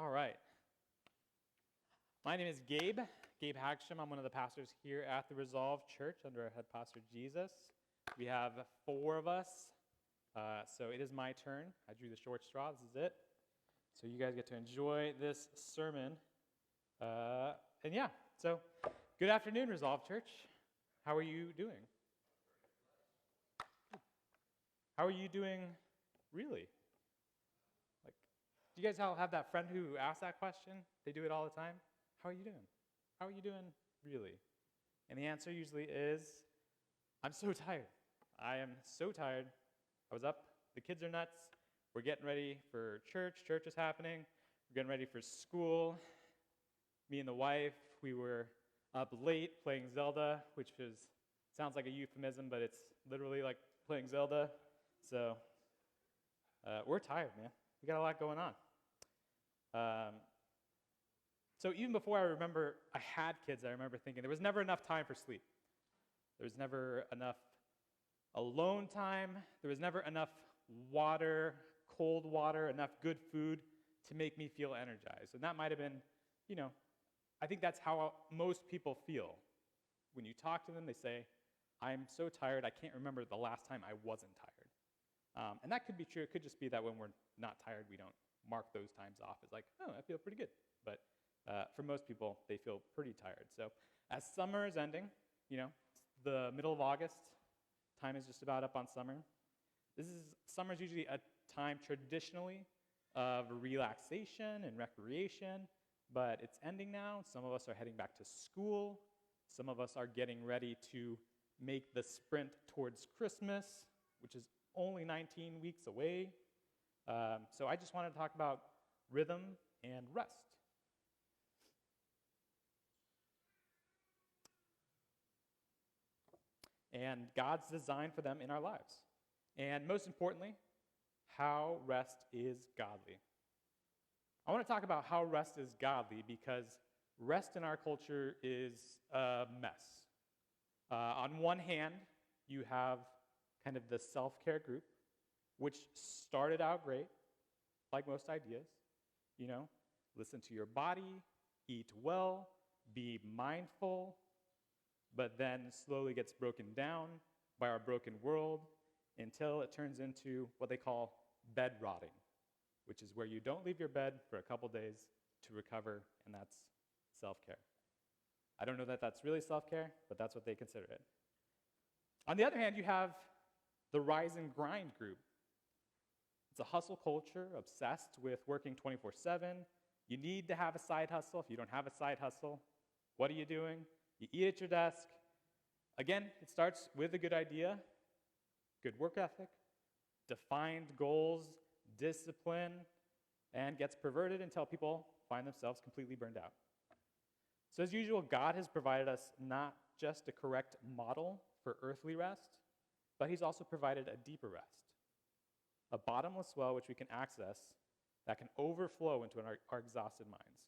All right. My name is Gabe Hagstrom. I'm one of the pastors here at the Resolve Church under our head pastor, Jesus. We have 4 of us, so it is my turn. I drew the short straw. This is it. So you guys get to enjoy this sermon. So good afternoon, Resolve Church. How are you doing? How are you doing, really? Do you guys all have that friend who asks that question? They do it all the time. How are you doing? How are you doing, really? And the answer usually is, I'm so tired. I am so tired. I was up. The kids are nuts. We're getting ready for church. Church is happening. We're getting ready for school. Me and the wife, we were up late playing Zelda, which sounds like a euphemism, but it's literally like playing Zelda. So we're tired, man. We got a lot going on. So even before I had kids, I remember thinking there was never enough time for sleep. There was never enough alone time. There was never enough water, cold water, enough good food to make me feel energized. And that might have been, I think that's how most people feel. When you talk to them, they say, I'm so tired, I can't remember the last time I wasn't tired. And that could be true. It could just be that when we're not tired, we don't mark those times off as like, oh, I feel pretty good. But for most people, they feel pretty tired. So as summer is ending, it's the middle of August, time is just about up on summer. Summer is usually a time traditionally of relaxation and recreation, but it's ending now. Some of us are heading back to school. Some of us are getting ready to make the sprint towards Christmas, which is only 19 weeks away. So I just wanted to talk about rhythm and rest. And God's design for them in our lives. And most importantly, how rest is godly. I want to talk about how rest is godly because rest in our culture is a mess. On one hand, you have kind of the self-care group, which started out great, like most ideas. Listen to your body, eat well, be mindful, but then slowly gets broken down by our broken world until it turns into what they call bed rotting, which is where you don't leave your bed for a couple days to recover, and that's self-care. I don't know that that's really self-care, but that's what they consider it. On the other hand, you have the rise and grind group. It's a hustle culture obsessed with working 24/7. You need to have a side hustle. If you don't have a side hustle, what are you doing? You eat at your desk. Again, it starts with a good idea, good work ethic, defined goals, discipline, and gets perverted until people find themselves completely burned out. So as usual, God has provided us not just a correct model for earthly rest, but he's also provided a deeper rest, a bottomless well which we can access that can overflow into our exhausted minds.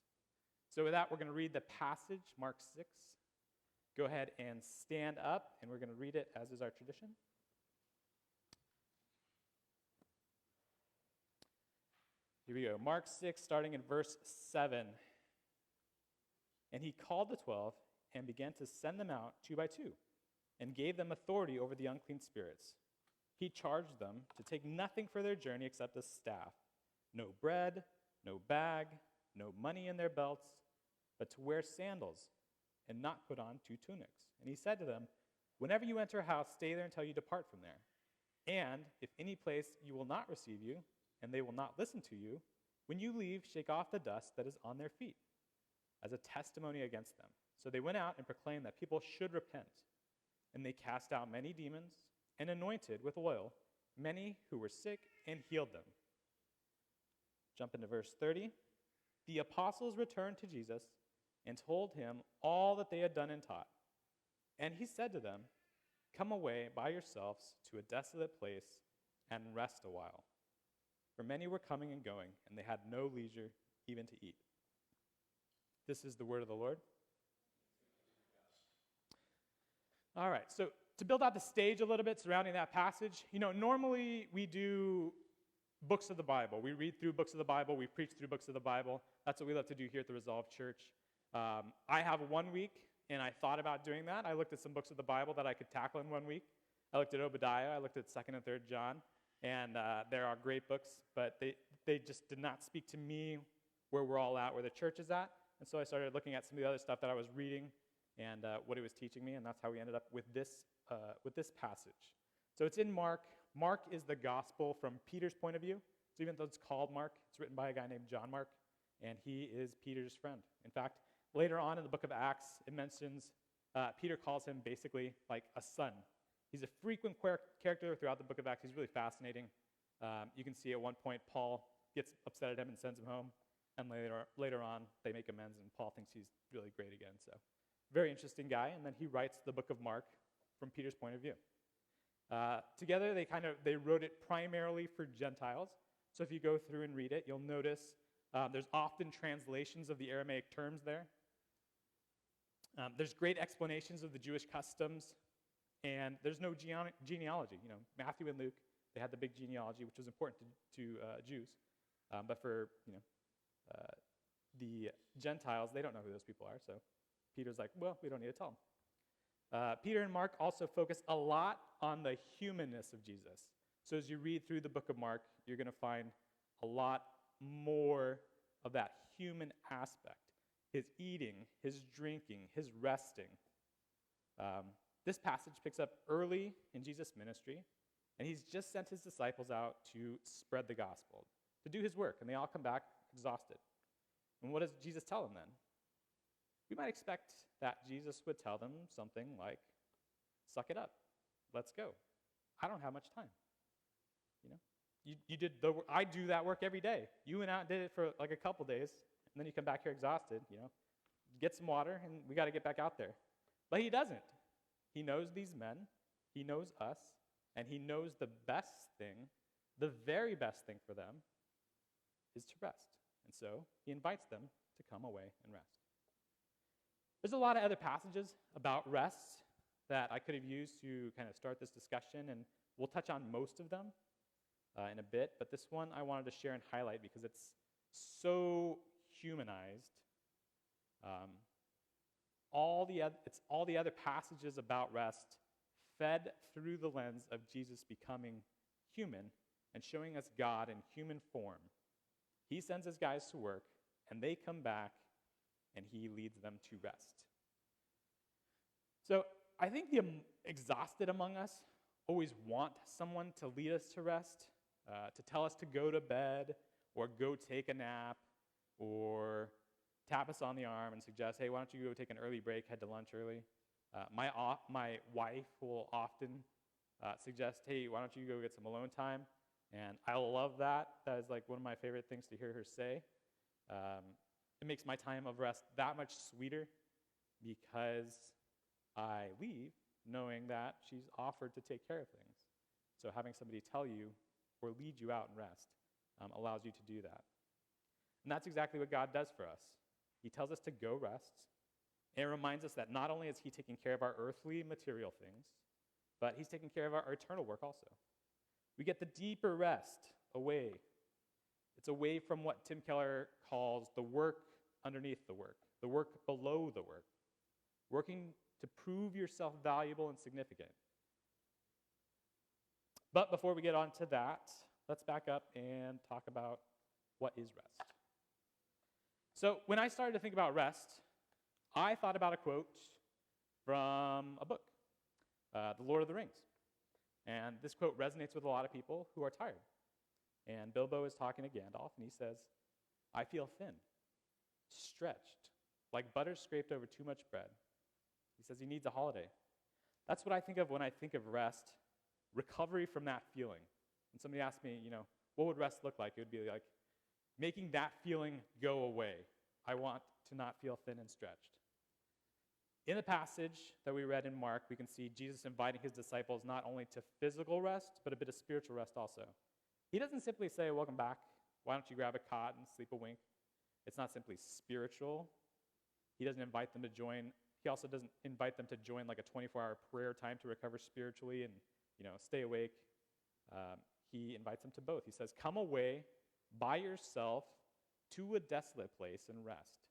So with that, we're going to read the passage, Mark 6. Go ahead and stand up, and we're going to read it as is our tradition. Here we go. Mark 6, starting in verse 7. And he called the 12 and began to send them out 2 by 2 and gave them authority over the unclean spirits. He charged them to take nothing for their journey except a staff, no bread, no bag, no money in their belts, but to wear sandals and not put on 2 tunics. And he said to them, whenever you enter a house, stay there until you depart from there. And if any place you will not receive you, and they will not listen to you, when you leave, shake off the dust that is on their feet, as a testimony against them. So they went out and proclaimed that people should repent. And they cast out many demons and anointed with oil many who were sick and healed them. Jump into verse 30. The apostles returned to Jesus and told him all that they had done and taught. And he said to them, come away by yourselves to a desolate place and rest a while. For many were coming and going, and they had no leisure even to eat. This is the word of the Lord. All right, so to build out the stage a little bit surrounding that passage, normally we do books of the Bible. We read through books of the Bible. We preach through books of the Bible. That's what we love to do here at the Resolve Church. I have 1 week, and I thought about doing that. I looked at some books of the Bible that I could tackle in 1 week. I looked at Obadiah. I looked at 2nd and 3rd John, and there are great books, but they just did not speak to me where we're all at, where the church is at. And so I started looking at some of the other stuff that I was reading and what it was teaching me, and that's how we ended up with this passage. So it's in Mark. Mark is the gospel from Peter's point of view. So even though it's called Mark, it's written by a guy named John Mark, and he is Peter's friend. In fact, later on in the book of Acts, it mentions Peter calls him basically like a son. He's a frequent character throughout the book of Acts. He's really fascinating. You can see at one point Paul gets upset at him and sends him home, and later on they make amends, and Paul thinks he's really great again. So very interesting guy, and then he writes the book of Mark from Peter's point of view. Together, they wrote it primarily for Gentiles. So if you go through and read it, you'll notice there's often translations of the Aramaic terms there. There's great explanations of the Jewish customs, and there's no genealogy. Matthew and Luke, they had the big genealogy, which was important to Jews. But for the Gentiles, they don't know who those people are. So Peter's like, well, we don't need to tell them. Peter and Mark also focus a lot on the humanness of Jesus. So as you read through the book of Mark, you're going to find a lot more of that human aspect. His eating, his drinking, his resting. This passage picks up early in Jesus' ministry, and he's just sent his disciples out to spread the gospel, to do his work, and they all come back exhausted. And what does Jesus tell them then? We might expect that Jesus would tell them something like, suck it up, let's go. I don't have much time. You did I do that work every day. You went out and did it for like a couple days, and then you come back here exhausted, get some water, and we got to get back out there. But he doesn't. He knows these men, he knows us, and he knows the best thing, the very best thing for them is to rest. And so he invites them to come away and rest. There's a lot of other passages about rest that I could have used to kind of start this discussion, and we'll touch on most of them in a bit, but this one I wanted to share and highlight because it's so humanized. It's all the other passages about rest fed through the lens of Jesus becoming human and showing us God in human form. He sends his guys to work, and they come back, and he leads them to rest. So I think the exhausted among us always want someone to lead us to rest, to tell us to go to bed or go take a nap or tap us on the arm and suggest, hey, why don't you go take an early break, head to lunch early. My wife will often suggest, hey, why don't you go get some alone time? And I love that. That is like one of my favorite things to hear her say. It makes my time of rest that much sweeter because I leave knowing that she's offered to take care of things. So having somebody tell you or lead you out and rest allows you to do that. And that's exactly what God does for us. He tells us to go rest, and it reminds us that not only is he taking care of our earthly material things, but he's taking care of our eternal work also. We get the deeper rest away. It's away from what Tim Keller calls the work underneath the work below the work, working to prove yourself valuable and significant. But before we get on to that, let's back up and talk about what is rest. So when I started to think about rest, I thought about a quote from a book, The Lord of the Rings. And this quote resonates with a lot of people who are tired. And Bilbo is talking to Gandalf, and he says, I feel thin, stretched, like butter scraped over too much bread. He says he needs a holiday. That's what I think of when I think of rest, recovery from that feeling. When somebody asks me, what would rest look like? It would be like making that feeling go away. I want to not feel thin and stretched. In the passage that we read in Mark, we can see Jesus inviting his disciples not only to physical rest, but a bit of spiritual rest also. He doesn't simply say, welcome back, why don't you grab a cot and sleep a wink? It's not simply spiritual. He doesn't invite them to join. He also doesn't invite them to join like a 24-hour prayer time to recover spiritually and, stay awake. he invites them to both. He says, come away by yourself to a desolate place and rest.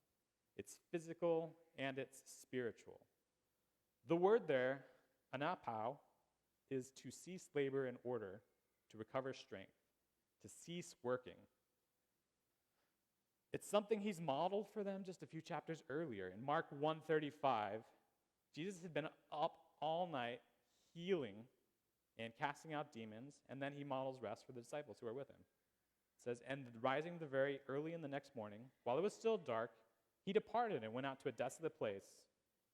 It's physical and it's spiritual. The word there, anapau, is to cease labor in order to recover strength, to cease working. It's something he's modeled for them just a few chapters earlier. In Mark 1:35, Jesus had been up all night healing and casting out demons, and then he models rest for the disciples who are with him. It says, and rising very early in the next morning, while it was still dark, he departed and went out to a desolate place,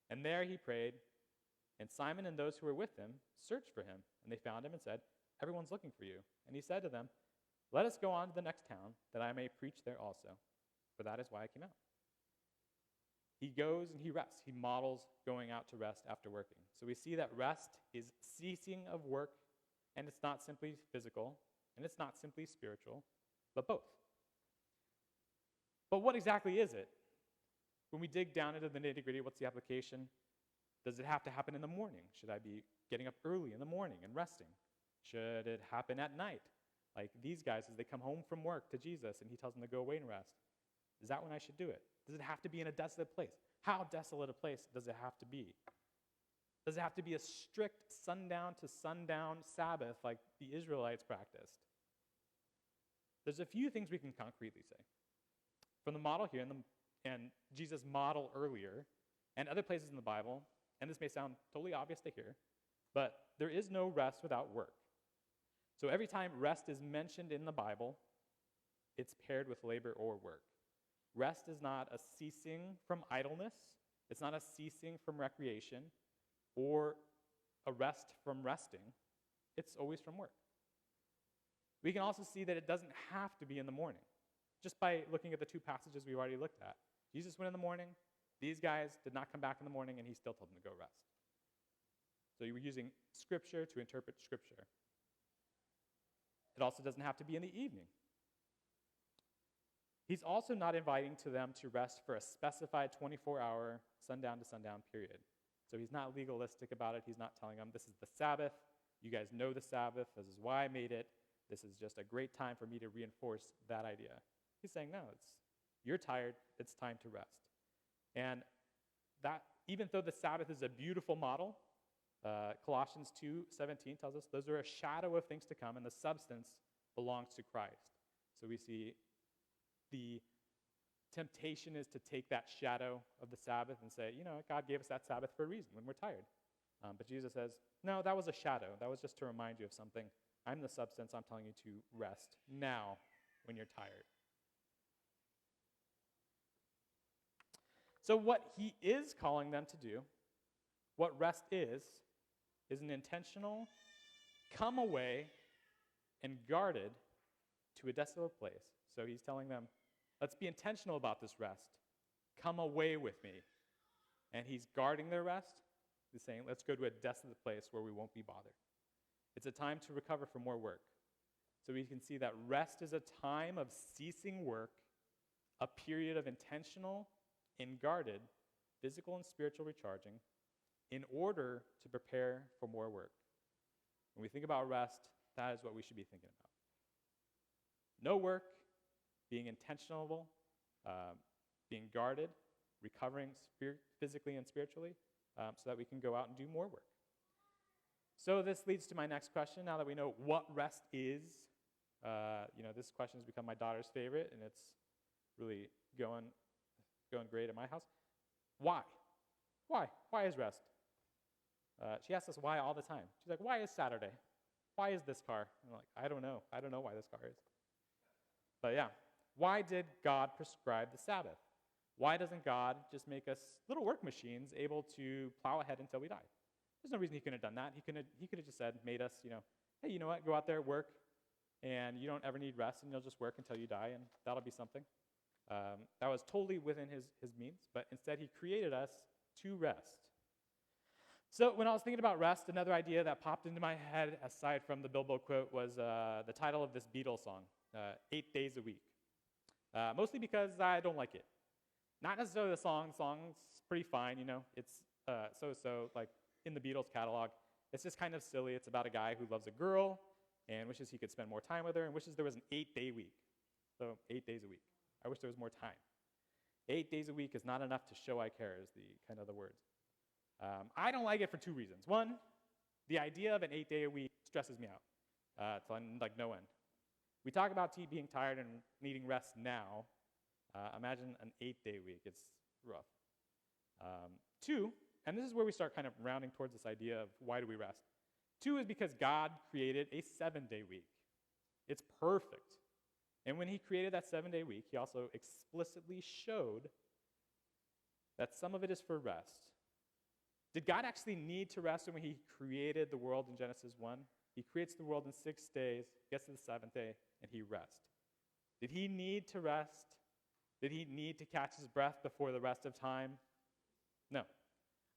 and there he prayed, and Simon and those who were with him searched for him, and they found him and said, everyone's looking for you. And he said to them, let us go on to the next town, that I may preach there also, for that is why I came out. He goes and he rests. He models going out to rest after working. So we see that rest is ceasing of work, and it's not simply physical, and it's not simply spiritual, but both. But what exactly is it? When we dig down into the nitty-gritty, what's the application? Does it have to happen in the morning? Should I be getting up early in the morning and resting? Should it happen at night? Like these guys, as they come home from work to Jesus and he tells them to go away and rest. Is that when I should do it? Does it have to be in a desolate place? How desolate a place does it have to be? Does it have to be a strict sundown to sundown Sabbath like the Israelites practiced? There's a few things we can concretely say. From the model here and Jesus' model earlier, and other places in the Bible, and this may sound totally obvious to hear, but there is no rest without work. So every time rest is mentioned in the Bible, it's paired with labor or work. Rest is not a ceasing from idleness. It's not a ceasing from recreation or a rest from resting. It's always from work. We can also see that it doesn't have to be in the morning. Just by looking at the two passages we've already looked at. Jesus went in the morning. These guys did not come back in the morning, and he still told them to go rest. So you were using Scripture to interpret Scripture. It also doesn't have to be in the evening. He's also not inviting to them to rest for a specified 24-hour sundown to sundown period. So he's not legalistic about it. He's not telling them, this is the Sabbath. You guys know the Sabbath. This is why I made it. This is just a great time for me to reinforce that idea. He's saying, no, you're tired. It's time to rest. And that, even though the Sabbath is a beautiful model, Colossians 2:17 tells us those are a shadow of things to come, and the substance belongs to Christ. So we see the temptation is to take that shadow of the Sabbath and say, God gave us that Sabbath for a reason when we're tired. But Jesus says, no, that was a shadow. That was just to remind you of something. I'm the substance. I'm telling you to rest now when you're tired. So what he is calling them to do, what rest is an intentional come away and guarded to a desolate place. So he's telling them, let's be intentional about this rest. Come away with me. And he's guarding their rest. He's saying, let's go to a desolate place where we won't be bothered. It's a time to recover from more work. So we can see that rest is a time of ceasing work, a period of intentional and guarded physical and spiritual recharging in order to prepare for more work. When we think about rest, that is what we should be thinking about. No work, being intentional, being guarded, recovering physically and spiritually, so that we can go out and do more work. So this leads to my next question. Now that we know what rest is, this question has become my daughter's favorite, and it's really going great at my house. Why? Why is rest? She asks us why all the time. She's like, why is Saturday? Why is this car? And I'm like, I don't know. I don't know why this car is. But yeah, why did God prescribe the Sabbath? Why doesn't God just make us little work machines able to plow ahead until we die? There's no reason he couldn't have done that. He could have just said, made us, hey, you know what? Go out there, work, and you don't ever need rest, and you'll just work until you die, and that'll be something. That was totally within his means, but instead he created us to rest. So when I was thinking about rest, another idea that popped into my head, aside from the Bilbo quote, was the title of this Beatles song, 8 Days a Week. Mostly because I don't like it. Not necessarily the song. The song's pretty fine, It's so-so, like in the Beatles catalog. It's just kind of silly. It's about a guy who loves a girl, and wishes he could spend more time with her, and wishes there was an 8-day week. So 8 days a week. I wish there was more time. 8 days a week is not enough to show I care, is the kind of the words. I don't like it for two reasons. One, the idea of an 8-day a week stresses me out to like no end. We talk about being tired and needing rest now. Imagine an 8-day week. It's rough. Two, and this is where we start kind of rounding towards this idea of why do we rest. Two is because God created a 7-day week. It's perfect. And when he created that 7-day week, he also explicitly showed that some of it is for rest. Did God actually need to rest when he created the world in Genesis 1? He creates the world in 6 days, gets to the 7th day, and he rests. Did he need to rest? Did he need to catch his breath before the rest of time? No.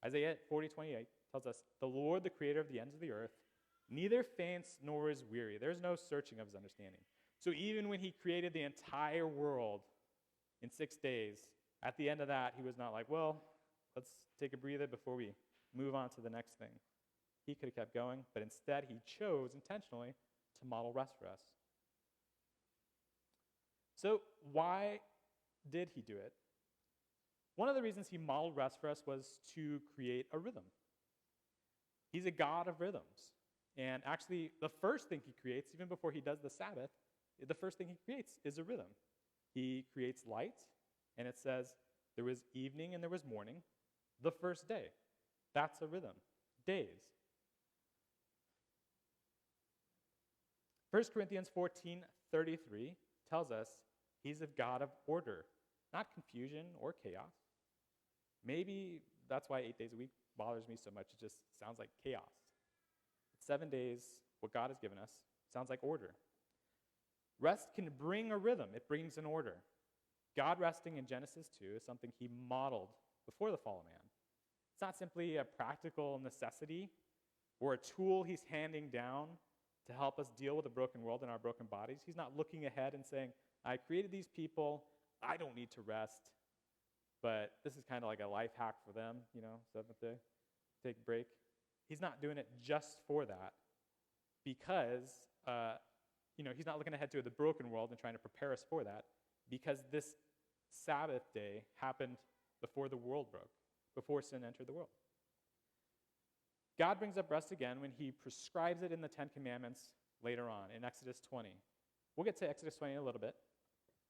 Isaiah 40:28 tells us, "The Lord, the creator of the ends of the earth, neither faints nor is weary." There's no searching of his understanding. So even when he created the entire world in 6 days, at the end of that, he was not like, well, let's take a breather before we move on to the next thing. He could have kept going, but instead he chose intentionally to model rest for us. So why did he do it? One of the reasons he modeled rest for us was to create a rhythm. He's a God of rhythms. And actually, the first thing he creates, even before he does the Sabbath, the first thing he creates is a rhythm. He creates light, and it says, there was evening and there was morning, the first day. That's a rhythm. Days. 1 Corinthians 14:33 tells us he's a God of order, not confusion or chaos. Maybe that's why 8 days a week bothers me so much. It just sounds like chaos. 7 days, what God has given us, sounds like order. Rest can bring a rhythm. It brings an order. God resting in Genesis 2 is something he modeled before the fall of man. It's not simply a practical necessity or a tool he's handing down to help us deal with a broken world and our broken bodies. He's not looking ahead and saying, I created these people, I don't need to rest, but this is kind of like a life hack for them, 7th day, take a break. He's not doing it just for that because, he's not looking ahead to the broken world and trying to prepare us for that, because this Sabbath day happened before the world broke, before sin entered the world. God brings up rest again when he prescribes it in the 10 Commandments later on in Exodus 20. We'll get to Exodus 20 in a little bit.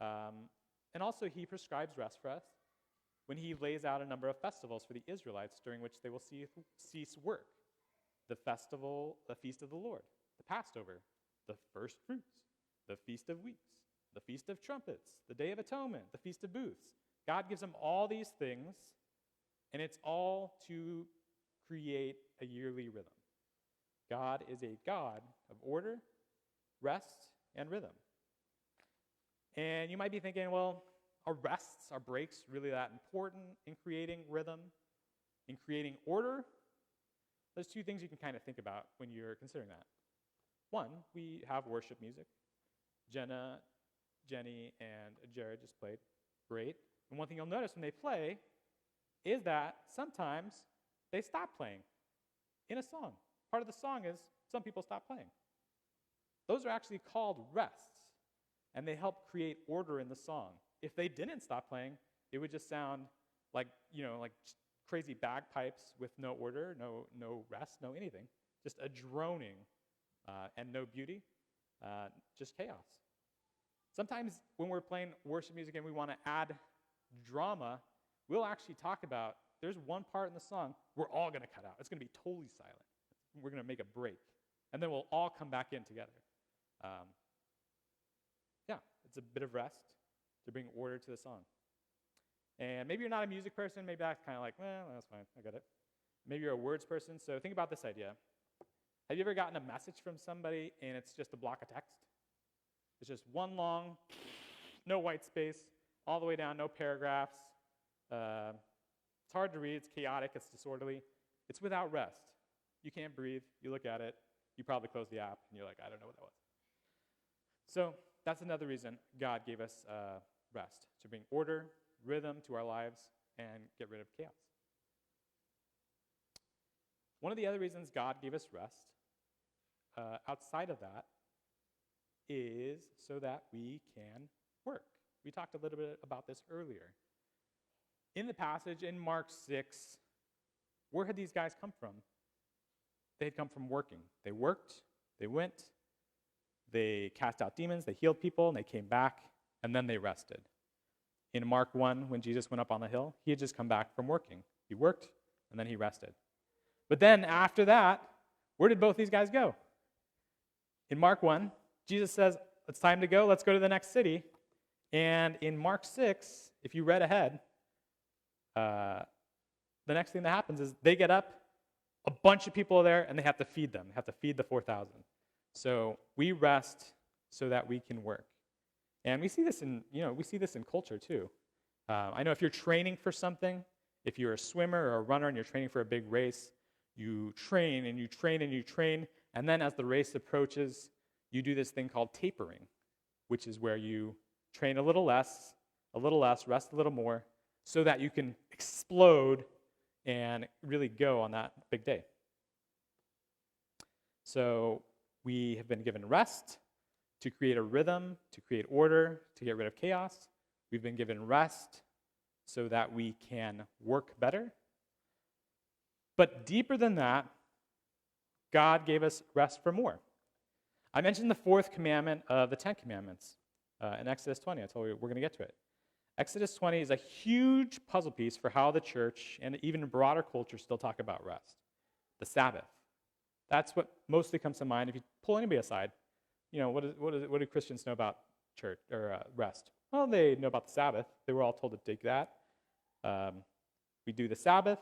And also he prescribes rest for us when he lays out a number of festivals for the Israelites during which they will cease work. The festival, the Feast of the Lord, the Passover, the First Fruits, the Feast of Weeks, the Feast of Trumpets, the Day of Atonement, the Feast of Booths. God gives them all these things, and it's all to create a yearly rhythm. God is a God of order, rest, and rhythm. And you might be thinking, well, are rests, are breaks really that important in creating rhythm, in creating order? There's two things you can kind of think about when you're considering that. One, we have worship music. Jenna, Jenny, and Jared just played. Great. And one thing you'll notice when they play is that sometimes they stop playing in a song. Part of the song is some people stop playing. Those are actually called rests, and they help create order in the song. If they didn't stop playing, it would just sound like crazy bagpipes with no order, no rest, no anything. Just a droning and no beauty, just chaos. Sometimes when we're playing worship music and we want to add drama, we'll actually talk about, there's one part in the song we're all going to cut out. It's going to be totally silent. We're going to make a break. And then we'll all come back in together. It's a bit of rest to bring order to the song. And maybe you're not a music person. Maybe that's kind of like, well, that's fine. I got it. Maybe you're a words person. So think about this idea. Have you ever gotten a message from somebody and it's just a block of text? It's just one long, no white space, all the way down, no paragraphs. It's hard to read. It's chaotic. It's disorderly. It's without rest. You can't breathe. You look at it. You probably close the app, and you're like, I don't know what that was. So that's another reason God gave us rest, to bring order, rhythm to our lives, and get rid of chaos. One of the other reasons God gave us rest, outside of that, is so that we can work. We talked a little bit about this earlier. In the passage in Mark 6, where had these guys come from? They had come from working. They worked, they went, they cast out demons, they healed people, and they came back, and then they rested. In Mark 1, when Jesus went up on the hill, he had just come back from working. He worked, and then he rested. But then after that, where did both these guys go? In Mark 1, Jesus says, it's time to go, let's go to the next city. And in Mark 6, if you read ahead, the next thing that happens is they get up, a bunch of people are there, and they have to feed them. They have to feed the 4,000. So we rest so that we can work. And we see this in culture too. I know if you're training for something, if you're a swimmer or a runner and you're training for a big race, you train and you train and you train, and then as the race approaches, you do this thing called tapering, which is where you train a little less, rest a little more, so that you can explode and really go on that big day. So we have been given rest to create a rhythm, to create order, to get rid of chaos. We've been given rest so that we can work better. But deeper than that, God gave us rest for more. I mentioned the fourth commandment of the 10 commandments in Exodus 20. I told you we're going to get to it. Exodus 20 is a huge puzzle piece for how the church and even broader culture still talk about rest. The Sabbath. That's what mostly comes to mind. If you pull anybody aside, what do Christians know about church or rest? Well, they know about the Sabbath. They were all told to take that. We do the Sabbath.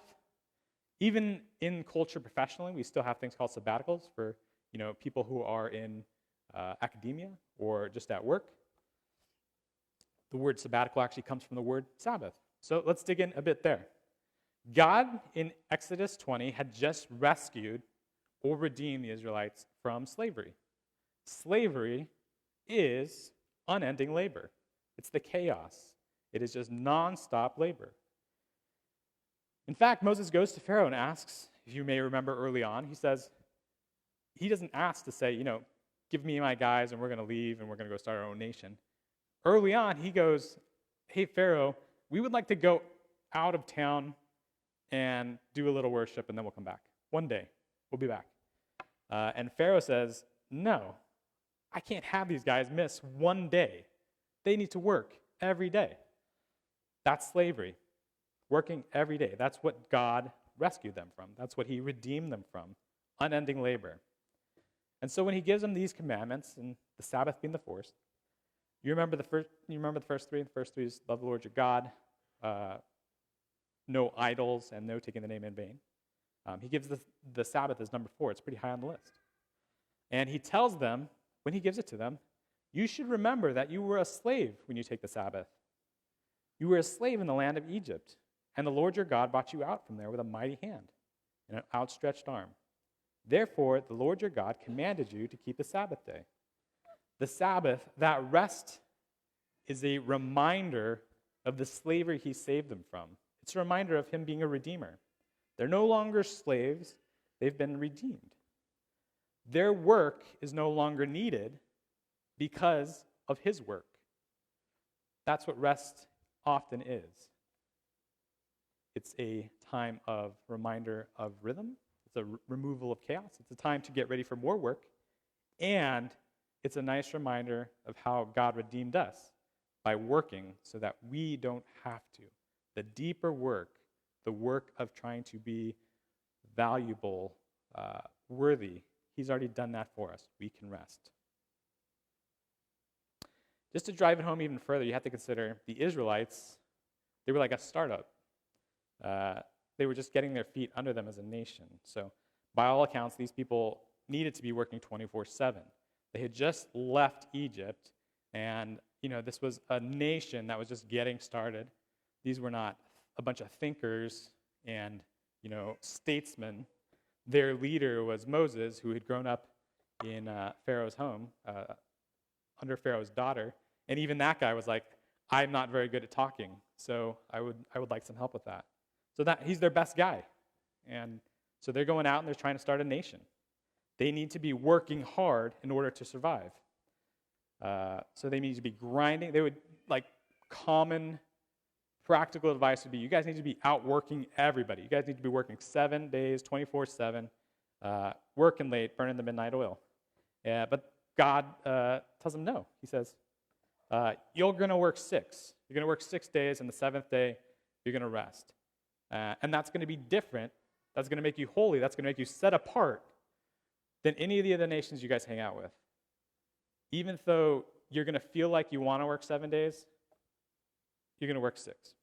Even in culture professionally, we still have things called sabbaticals for people who are in academia or just at work. The word sabbatical actually comes from the word Sabbath. So let's dig in a bit there. God in Exodus 20 had just rescued or redeemed the Israelites from slavery. Slavery is unending labor. It's the chaos. It is just nonstop labor. In fact, Moses goes to Pharaoh and asks, if you may remember early on, he doesn't ask to say, give me my guys and we're going to leave and we're going to go start our own nation. Early on, he goes, hey, Pharaoh, we would like to go out of town and do a little worship and then we'll come back. One day, we'll be back. And Pharaoh says, no, I can't have these guys miss one day. They need to work every day. That's slavery. Working every day. That's what God rescued them from. That's what he redeemed them from. Unending labor. And so when he gives them these commandments, and the Sabbath being the fourth, you remember the first three? The first three is love the Lord your God, no idols, and no taking the name in vain. He gives the Sabbath as number 4. It's pretty high on the list. And he tells them, when he gives it to them, you should remember that you were a slave when you take the Sabbath. You were a slave in the land of Egypt, and the Lord your God brought you out from there with a mighty hand and an outstretched arm. Therefore, the Lord your God commanded you to keep the Sabbath day. The Sabbath, that rest, is a reminder of the slavery he saved them from. It's a reminder of him being a redeemer. They're no longer slaves. They've been redeemed. Their work is no longer needed because of his work. That's what rest often is. It's a time of reminder of rhythm. It's a removal of chaos. It's a time to get ready for more work. And it's a nice reminder of how God redeemed us by working so that we don't have to. The deeper work, the work of trying to be valuable, worthy, he's already done that for us. We can rest. Just to drive it home even further, you have to consider the Israelites. They were like a startup. They were just getting their feet under them as a nation. So by all accounts, these people needed to be working 24/7. They had just left Egypt, and this was a nation that was just getting started. These were not a bunch of thinkers and statesmen. Their leader was Moses, who had grown up in Pharaoh's home under Pharaoh's daughter, and even that guy was like, I'm not very good at talking, so I would like some help with that. So he's their best guy. And so they're going out and they're trying to start a nation. They need to be working hard in order to survive. So they need to be grinding. They would, like, common practical advice would be, you guys need to be outworking everybody. You guys need to be working 7 days, 24/7, working late, burning the midnight oil. But God tells them no. He says, you're going to work 6. You're going to work 6 days, and the 7th day, you're going to rest. And that's going to be different. That's going to make you holy. That's going to make you set apart than any of the other nations you guys hang out with. Even though you're going to feel like you want to work 7 days, you're going to work 6.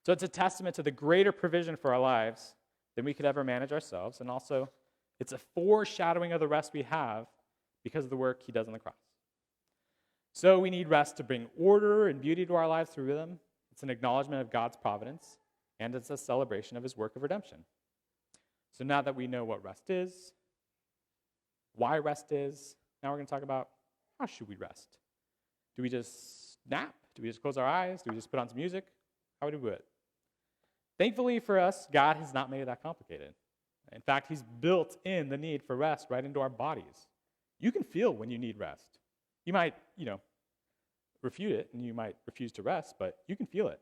So it's a testament to the greater provision for our lives than we could ever manage ourselves, and also it's a foreshadowing of the rest we have because of the work he does on the cross. So we need rest to bring order and beauty to our lives through rhythm. It's an acknowledgement of God's providence, and it's a celebration of his work of redemption. So now that we know what rest is, why rest is, now we're going to talk about how should we rest. Do we just nap? Do we just close our eyes? Do we just put on some music? How would we do it? Thankfully for us, God has not made it that complicated. In fact, he's built in the need for rest right into our bodies. You can feel when you need rest. You might, refute it, and you might refuse to rest, but you can feel it.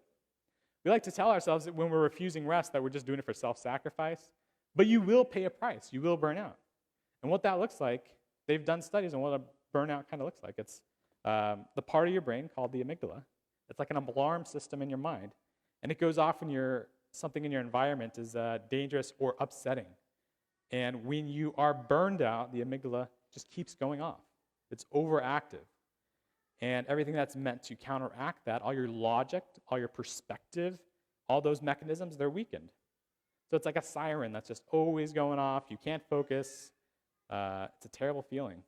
We like to tell ourselves that when we're refusing rest that we're just doing it for self-sacrifice, but you will pay a price. You will burn out. And what that looks like, they've done studies on what a burnout kind of looks like. It's the part of your brain called the amygdala. It's like an alarm system in your mind, and it goes off when something in your environment is dangerous or upsetting. And when you are burned out, the amygdala just keeps going off. It's overactive. And everything that's meant to counteract that, all your logic, all your perspective, all those mechanisms, they're weakened. So it's like a siren that's just always going off. You can't focus. It's a terrible feeling.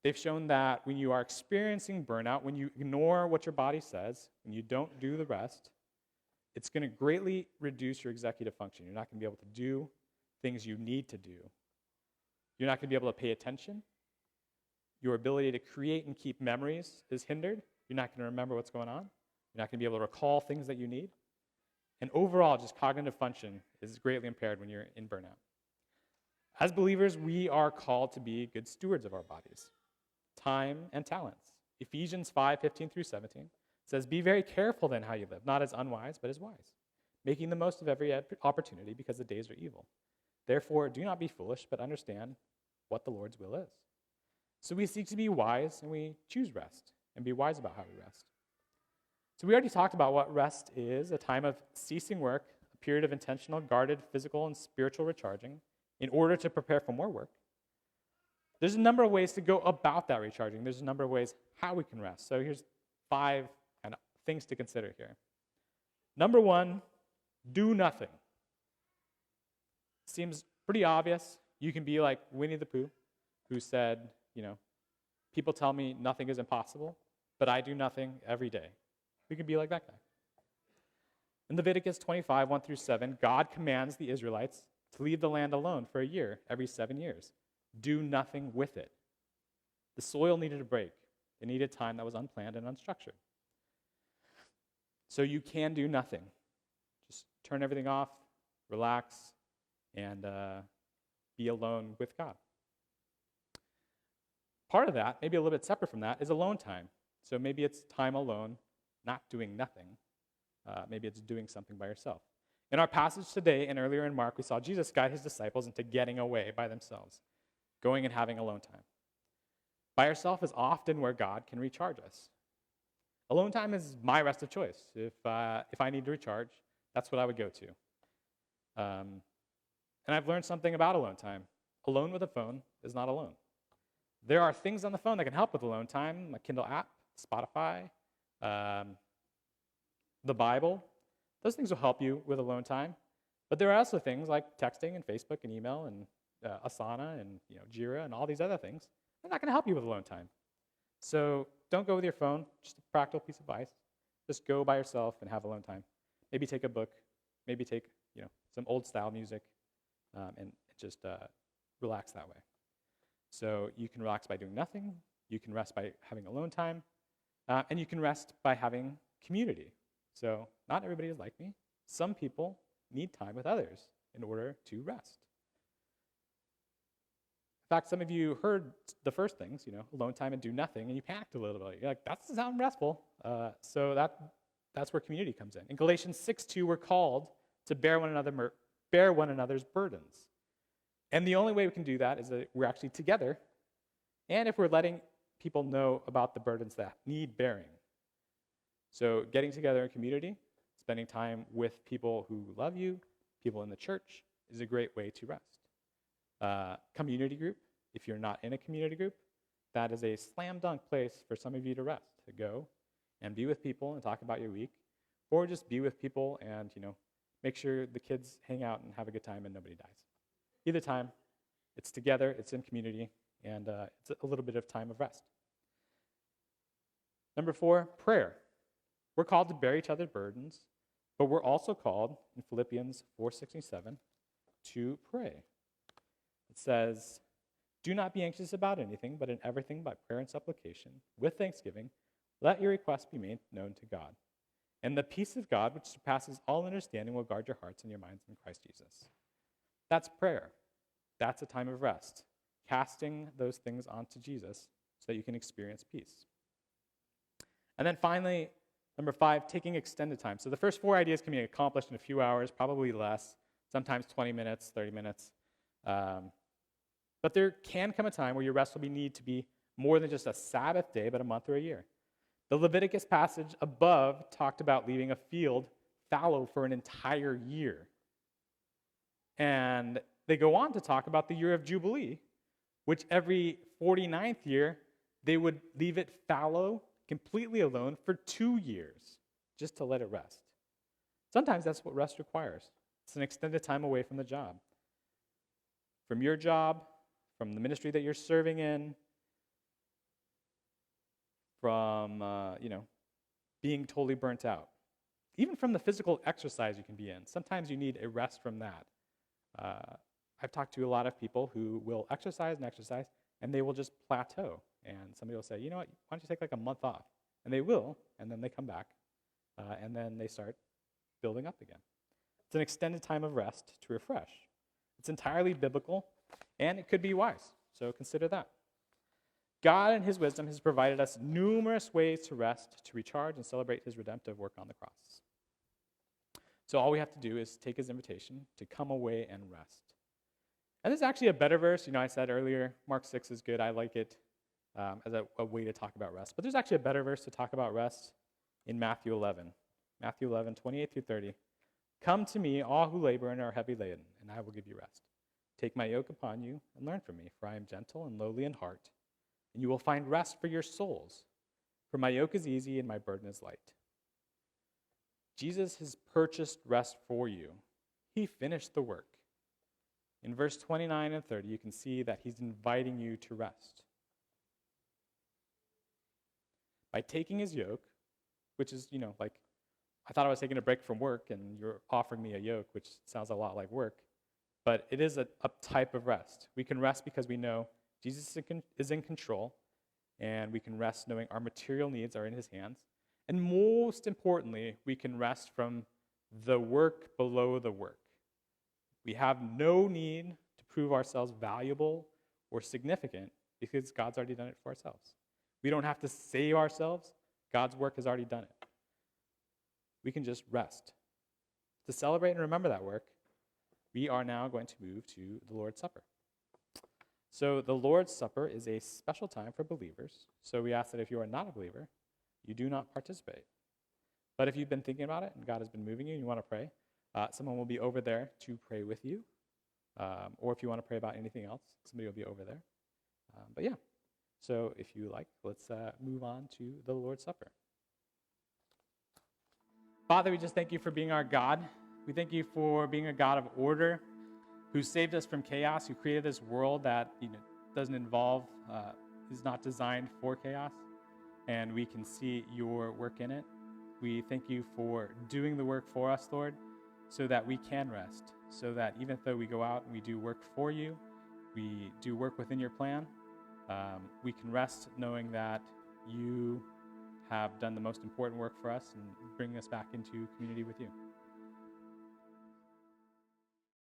They've shown that when you are experiencing burnout, when you ignore what your body says, when you don't do the rest, it's going to greatly reduce your executive function. You're not going to be able to do things you need to do. You're not going to be able to pay attention. Your ability to create and keep memories is hindered. You're not going to remember what's going on. You're not going to be able to recall things that you need. And overall, just cognitive function is greatly impaired when you're in burnout. As believers, we are called to be good stewards of our bodies, time, and talents. Ephesians 5:15 through 17 says, "Be very careful then how you live, not as unwise, but as wise, making the most of every opportunity because the days are evil. Therefore, do not be foolish, but understand what the Lord's will is." So we seek to be wise, and we choose rest, and be wise about how we rest. So we already talked about what rest is, a time of ceasing work, a period of intentional, guarded physical and spiritual recharging in order to prepare for more work. There's a number of ways to go about that recharging. There's a number of ways how we can rest. So here's 5 kind of things to consider here. Number 1, do nothing. Seems pretty obvious. You can be like Winnie the Pooh, who said, people tell me nothing is impossible, but I do nothing every day. We can be like that guy. In Leviticus 25, 1 through 7, God commands the Israelites to leave the land alone for a year every 7 years. Do nothing with it. The soil needed a break. It needed time that was unplanned and unstructured. So you can do nothing. Just turn everything off, relax, and be alone with God. Part of that, maybe a little bit separate from that, is alone time. So maybe it's time alone, not doing nothing. Maybe it's doing something by yourself. In our passage today and earlier in Mark, we saw Jesus guide his disciples into getting away by themselves, going and having alone time. By yourself is often where God can recharge us. Alone time is my rest of choice. If I need to recharge, that's what I would go to. And I've learned something about alone time. Alone with a phone is not alone. There are things on the phone that can help with alone time, like Kindle app, Spotify, the Bible. Those things will help you with alone time. But there are also things like texting and Facebook and email and Asana and Jira and all these other things. They're not going to help you with alone time. So don't go with your phone. Just a practical piece of advice. Just go by yourself and have alone time. Maybe take a book. Maybe take some old style music, and just relax that way. So you can relax by doing nothing. You can rest by having alone time, and you can rest by having community. So not everybody is like me. Some people need time with others in order to rest. In fact, some of you heard the first things, alone time and do nothing, and you panicked a little bit. You're like, that doesn't sound restful. So that's where community comes in. In Galatians 6:2, we're called to bear one another's burdens. And the only way we can do that is that we're actually together, and if we're letting people know about the burdens that need bearing. So getting together in community, spending time with people who love you, people in the church, is a great way to rest. Community group, if you're not in a community group, that is a slam dunk place for some of you to rest, to go and be with people and talk about your week, or just be with people and, make sure the kids hang out and have a good time and nobody dies. Either time, it's together, it's in community, and it's a little bit of time of rest. Number 4, prayer. We're called to bear each other's burdens, but we're also called, in Philippians 4:6-7, to pray. It says, "Do not be anxious about anything, but in everything by prayer and supplication, with thanksgiving, let your requests be made known to God. And the peace of God, which surpasses all understanding, will guard your hearts and your minds in Christ Jesus." That's prayer. That's a time of rest, casting those things onto Jesus so that you can experience peace. And then finally, number 5, taking extended time. So the first 4 ideas can be accomplished in a few hours, probably less, sometimes 20 minutes, 30 minutes. But there can come a time where your rest will need to be more than just a Sabbath day, but a month or a year. The Leviticus passage above talked about leaving a field fallow for an entire year. And they go on to talk about the year of Jubilee, which every 49th year, they would leave it fallow, completely alone, for 2 years, just to let it rest. Sometimes that's what rest requires. It's an extended time away from the job. From your job, from the ministry that you're serving in, from, being totally burnt out. Even from the physical exercise you can be in. Sometimes you need a rest from that. I've talked to a lot of people who will exercise, and they will just plateau. And somebody will say, you know what, why don't you take like a month off? And they will, and then they come back, and then they start building up again. It's an extended time of rest to refresh. It's entirely biblical, and it could be wise, so consider that. God in his wisdom has provided us numerous ways to rest, to recharge, and celebrate his redemptive work on the cross. So all we have to do is take his invitation to come away and rest. And there's actually a better verse. I said earlier, Mark 6 is good. I like it as a way to talk about rest. But there's actually a better verse to talk about rest in Matthew 11. Matthew 11, 28-30. "Come to me, all who labor and are heavy laden, and I will give you rest. Take my yoke upon you and learn from me, for I am gentle and lowly in heart, and you will find rest for your souls. For my yoke is easy and my burden is light." Jesus has purchased rest for you. He finished the work. In verse 29 and 30, you can see that he's inviting you to rest. By taking his yoke, which is, like, I thought I was taking a break from work, and you're offering me a yoke, which sounds a lot like work, but it is a type of rest. We can rest because we know Jesus is in control, and we can rest knowing our material needs are in his hands. And most importantly, we can rest from the work below the work. We have no need to prove ourselves valuable or significant because God's already done it for ourselves. We don't have to save ourselves. God's work has already done it. We can just rest. To celebrate and remember that work, we are now going to move to the Lord's Supper. So the Lord's Supper is a special time for believers. So we ask that if you are not a believer, you do not participate. But if you've been thinking about it and God has been moving you and you want to pray, someone will be over there to pray with you. Or if you want to pray about anything else, somebody will be over there. But yeah, so if you like, let's move on to the Lord's Supper. Father, we just thank you for being our God. We thank you for being a God of order, who saved us from chaos, who created this world that doesn't involve, is not designed for chaos, and we can see your work in it. We thank you for doing the work for us, Lord, so that we can rest, so that even though we go out and we do work for you, we do work within your plan, we can rest knowing that you have done the most important work for us and bring us back into community with you.